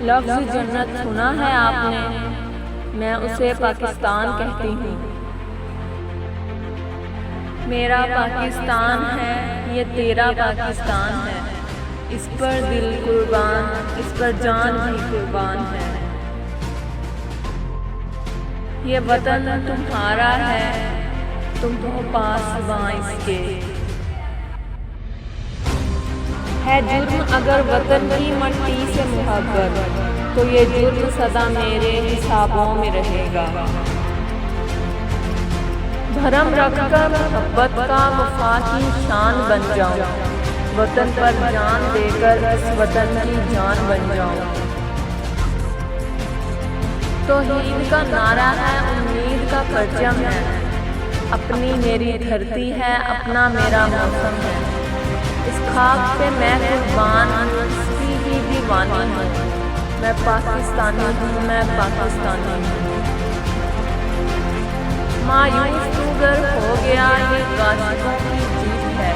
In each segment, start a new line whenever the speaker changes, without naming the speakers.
लफ्ज़ जन्नत सुना है आपने, मैं उसे पाकिस्तान कहती हूँ। मेरा पाकिस्तान है, ये तेरा पाकिस्तान है। इस पर दिल कुर्बान, इस पर जान भी कुर्बान है। ये वतन तुम्हारा है, तुम हो पासबां इसके। है जुर्म अगर वतन की मट्टी से मोहब्बत, तो ये जुर्म सदा मेरे हिसाबों में रहेगा। धर्म रखकर मोहब्बत का वफा की शान बन जाऊं, वतन पर जान देकर इस वतन की जान बन जाऊं। तौहीद का नारा है, उम्मीद का परचम है। अपनी मेरी धरती है, अपना मेरा मौसम है। इस खाक पे मैं कुर्बान, इसकी ही दीवानी हूँ। मैं पाकिस्तानी हूँ, मैं पाकिस्तानी हूँ। मायूस तू गर हो गया, ये गाजियों की जीत है।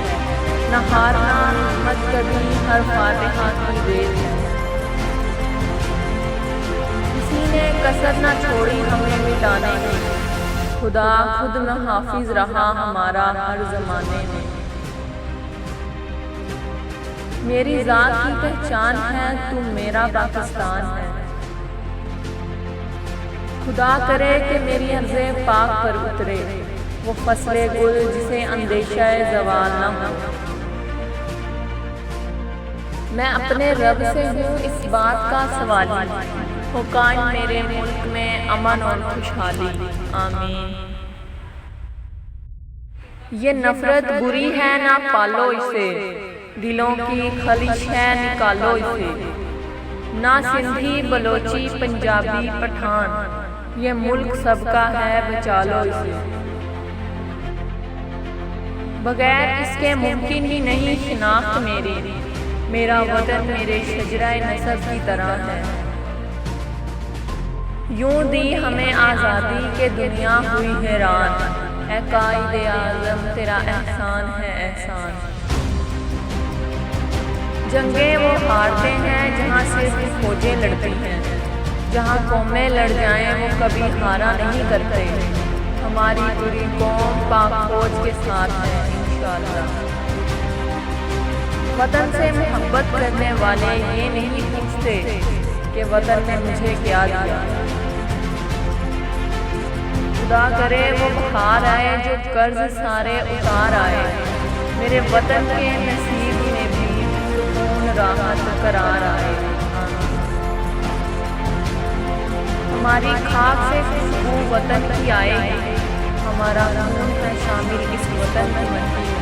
न हारना मत कभी, हर फातिहा की रेत है। किसी ने कसर न छोड़ी हमें मिटाने की, खुदा खुद में हाफिज रहा हमारा हर जमाने में। मेरी ज़ात की पहचान है, तू मेरा पाकिस्तान है। खुदा करे कि मेरी अर्ज़े पाक पर उतरे, वो फसले गुल जिसे अंदेशा ज़वाल न हो। मैं अपने रब से हूँ इस बात का सवाली, हो कायम मेरे मुल्क में अमन और खुशहाली। आमीन। ये नफरत बुरी है, ना पालो इसे, दिलों की खलिश है, निकालो इसे। ना सिंधी बलोची पंजाबी पठान, ये मुल्क सबका है, बचा लो इसे। बगैर इसके मुमकिन ही नहीं शिनाख्त मेरी, मेरा वतन मेरे शजराए नसब की तरह है। यूं दी हमें आज़ादी के दुनिया हुई हैरान, ऐ कायदे आज़म तेरा एहसान है एहसान। जंगें वो हारते हैं जहाँ सिर्फ फौजें लड़ती हैं, जहाँ कौमें लड़ जाएं वो कभी हारा नहीं करते। हमारी पूरी कौम पाक फौज के साथ है इंशाअल्लाह। वतन से मोहब्बत करने वाले ये नहीं पूछते कि वतन ने मुझे क्या दिया। खुदा करे वो बहार आए जो कर्ज सारे उतार आए, मेरे वतन के नसीब में भी सुकून राहत करार आए। हमारी खाक से खुशबू वतन की आएगी, हमारा खून है शामिल इस वतन की मट्टी में।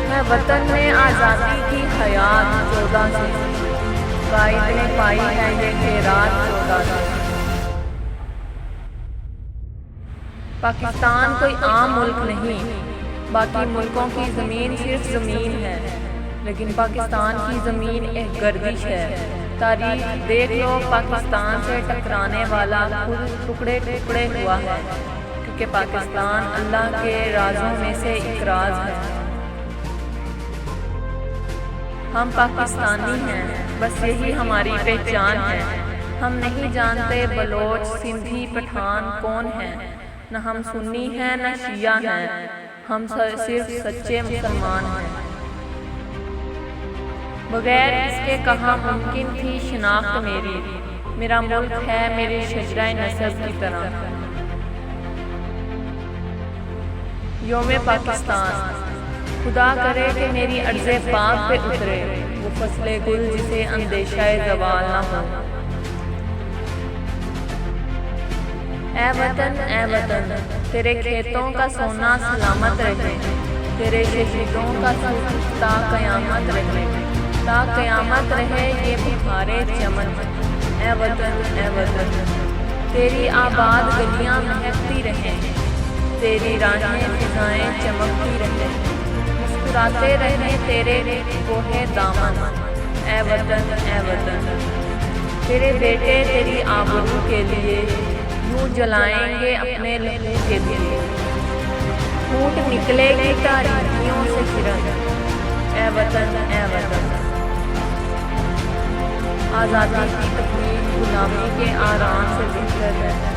मैं वतन में आज़ादी की हयात 14 से, कायद ने पाई है ये खैरात 14 से। पाकिस्तान कोई आम मुल्क नहीं, बाकी मुल्कों की ज़मीन सिर्फ ज़मीन है, लेकिन पाकिस्तान की ज़मीन एक गर्दिश है। तारीख देख लो, पाकिस्तान से टकराने वाला खुद टुकड़े टुकड़े हुआ है, क्योंकि पाकिस्तान अल्लाह के राज़ों में से एक राज है। हम पाकिस्तानी हैं, बस यही हमारी पहचान है। हम नहीं जानते बलोच सिंधी पठान कौन है, न हम सुन्नी हैं न शिया हैं, हम सिर्फ सच्चे मुसलमान हैं। बगैर इसके कहाँ मुमकिन थी शिनाख्त मेरी, मेरा मुल्क है मेरे शजराए नसब की तरह। योम पाकिस्तान, खुदा करे कि मेरी अर्ज़े पाक पे उतरे, वो फसले गुल जिसे अंदेशा ज़वाल न हो। ऐ वतन तेरे खेतों का सोना सलामत रहे, तेरे शहीदों का सुख ता क़यामत रहे, ता क़यामत रहे ये बुखारे चमन। ऐ वतन तेरी आबाद गलियां महकती रहें, तेरी राहें फिज़ाएं चमकती रहें, मुस्कुराते रहें तेरे कोहे दामन। ऐ वतन तेरे बेटे तेरी आबरू के लिए यूं जलाएंगे अपने लहू के लिए, फूट निकलेगी तारीकियों से किरण। ऐ वतन आज़ादी की तकलीफ गुलामी के आराम से बेहतर है।